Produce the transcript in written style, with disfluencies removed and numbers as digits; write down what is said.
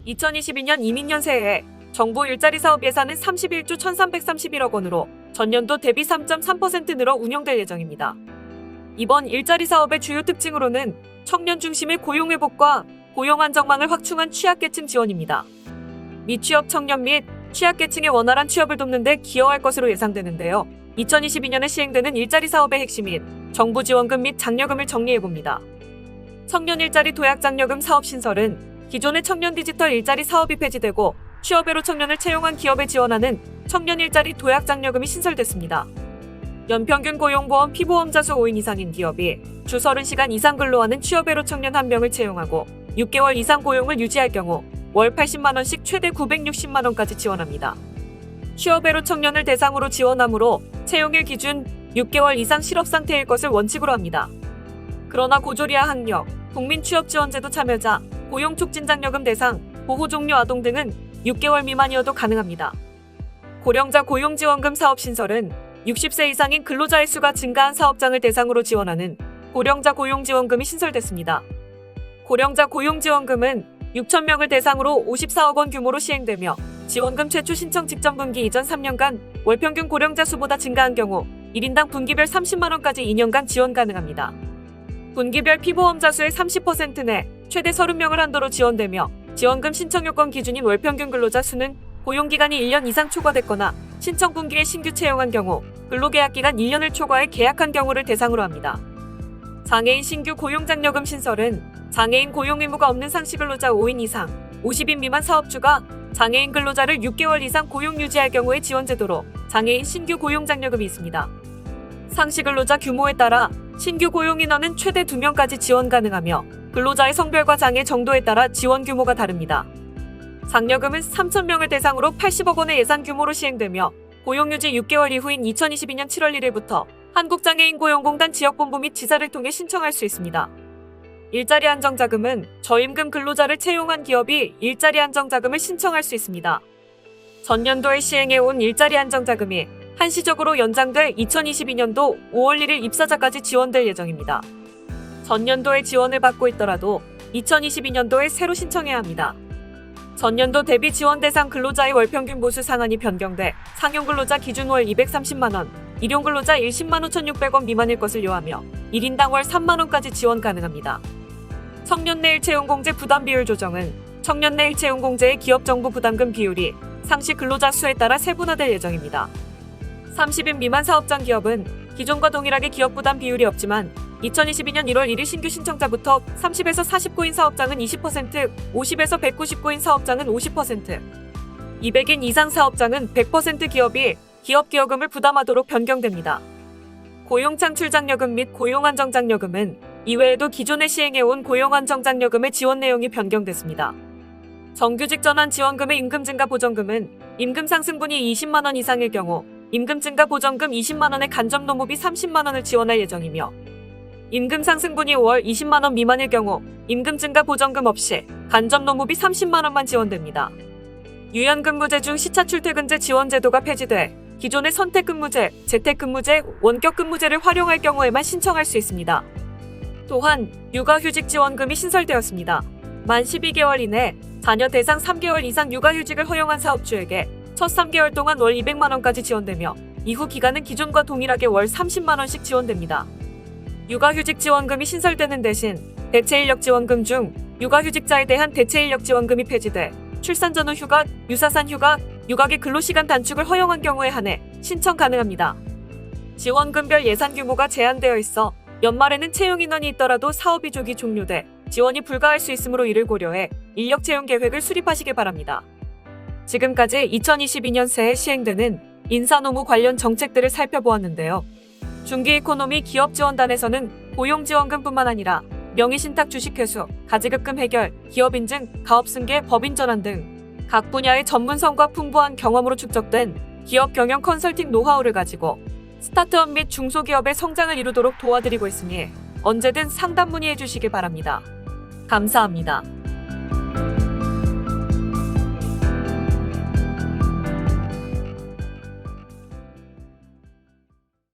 2022년 이민년 새해 정부 일자리 사업 예산은 31조 1331억 원으로 전년도 대비 3.3% 늘어 운영될 예정입니다. 이번 일자리 사업의 주요 특징으로는 청년 중심의 고용 회복과 고용 안정망을 확충한 취약계층 지원입니다. 미취업 청년 및 취약계층의 원활한 취업을 돕는 데 기여할 것으로 예상되는데요. 2022년에 시행되는 일자리 사업의 핵심인 정부 지원금 및 장려금을 정리해봅니다. 청년 일자리 도약 장려금 사업 신설은 기존의 청년 디지털 일자리 사업이 폐지되고 취업외로 청년을 채용한 기업에 지원하는 청년 일자리 도약 장려금이 신설됐습니다. 연평균 고용보험 피보험자 수 5인 이상인 기업이 주 30시간 이상 근로하는 취업외로 청년 1명을 채용하고 6개월 이상 고용을 유지할 경우 월 80만원씩 최대 960만원까지 지원합니다. 취업외로 청년을 대상으로 지원하므로 채용일 기준 6개월 이상 실업 상태일 것을 원칙으로 합니다. 그러나 고졸이하 학력, 국민취업지원제도 참여자, 고용촉진장려금 대상, 보호종료 아동 등은 6개월 미만이어도 가능합니다. 고령자 고용지원금 사업 신설은 60세 이상인 근로자의 수가 증가한 사업장을 대상으로 지원하는 고령자 고용지원금이 신설됐습니다. 고령자 고용지원금은 6,000명을 대상으로 54억 원 규모로 시행되며 지원금 최초 신청 직전 분기 이전 3년간 월평균 고령자 수보다 증가한 경우 1인당 분기별 30만원까지 2년간 지원 가능합니다. 분기별 피보험자 수의 30% 내 최대 30명을 한도로 지원되며 지원금 신청 요건 기준인 월평균 근로자 수는 고용기간이 1년 이상 초과됐거나 신청 분기에 신규 채용한 경우 근로계약기간 1년을 초과해 계약한 경우를 대상으로 합니다. 장애인 신규 고용장려금 신설은 장애인 고용 의무가 없는 상시 근로자 5인 이상, 50인 미만 사업주가 장애인 근로자를 6개월 이상 고용 유지할 경우의 지원 제도로 장애인 신규 고용장려금이 있습니다. 상시 근로자 규모에 따라 신규 고용 인원은 최대 2명까지 지원 가능하며 근로자의 성별과 장애 정도에 따라 지원 규모가 다릅니다. 장려금은 3,000명을 대상으로 80억 원의 예산 규모로 시행되며 고용유지 6개월 이후인 2022년 7월 1일부터 한국장애인고용공단 지역본부 및 지사를 통해 신청할 수 있습니다. 일자리 안정자금은 저임금 근로자를 채용한 기업이 일자리 안정자금을 신청할 수 있습니다. 전년도에 시행해온 일자리 안정자금이 한시적으로 연장돼 2022년도 5월 1일 입사자까지 지원될 예정입니다. 전년도에 지원을 받고 있더라도 2022년도에 새로 신청해야 합니다. 전년도 대비 지원 대상 근로자의 월평균 보수 상한이 변경돼 상용근로자 기준 월 230만원, 일용근로자 10만 5,600원 미만일 것을 요하며 1인당 월 3만원까지 지원 가능합니다. 청년 내 일채용공제 부담 비율 조정은 청년 내 일채용공제의 기업정부 부담금 비율이 상시 근로자 수에 따라 세분화될 예정입니다. 30인 미만 사업장 기업은 기존과 동일하게 기업 부담 비율이 없지만 2022년 1월 1일 신규 신청자부터 30에서 49인 사업장은 20%, 50에서 199인 사업장은 50%, 200인 이상 사업장은 100% 기업이 기업기여금을 부담하도록 변경됩니다. 고용창출장려금 및 고용안정장려금은 이외에도 기존에 시행해온 고용안정장려금의 지원 내용이 변경됐습니다. 정규직 전환 지원금의 임금 증가 보전금은 임금 상승분이 20만원 이상일 경우 임금 증가 보전금 20만원에 간접 노무비 30만원을 지원할 예정이며 임금 상승분이 월 20만원 미만일 경우 임금 증가 보전금 없이 간접 노무비 30만원만 지원됩니다. 유연근무제 중 시차 출퇴근제 지원 제도가 폐지돼 기존의 선택근무제, 재택근무제, 원격근무제를 활용할 경우에만 신청할 수 있습니다. 또한 육아휴직 지원금이 신설되었습니다. 만 12개월 이내 자녀 대상 3개월 이상 육아휴직을 허용한 사업주에게 첫 3개월 동안 월 200만원까지 지원되며 이후 기간은 기존과 동일하게 월 30만원씩 지원됩니다. 육아휴직 지원금이 신설되는 대신 대체인력 지원금 중 육아휴직자에 대한 대체인력 지원금이 폐지돼 출산 전후 휴가, 유사산 휴가, 육아기 근로시간 단축을 허용한 경우에 한해 신청 가능합니다. 지원금별 예산 규모가 제한되어 있어 연말에는 채용 인원이 있더라도 사업이 조기 종료돼 지원이 불가할 수 있으므로 이를 고려해 인력 채용 계획을 수립하시기 바랍니다. 지금까지 2022년 새해 시행되는 인사노무 관련 정책들을 살펴보았는데요. 중기이코노미 기업지원단에서는 고용지원금뿐만 아니라 명의신탁 주식회수, 가지급금 해결, 기업인증, 가업승계, 법인전환 등 각 분야의 전문성과 풍부한 경험으로 축적된 기업 경영 컨설팅 노하우를 가지고 스타트업 및 중소기업의 성장을 이루도록 도와드리고 있으니 언제든 상담 문의해 주시기 바랍니다. 감사합니다.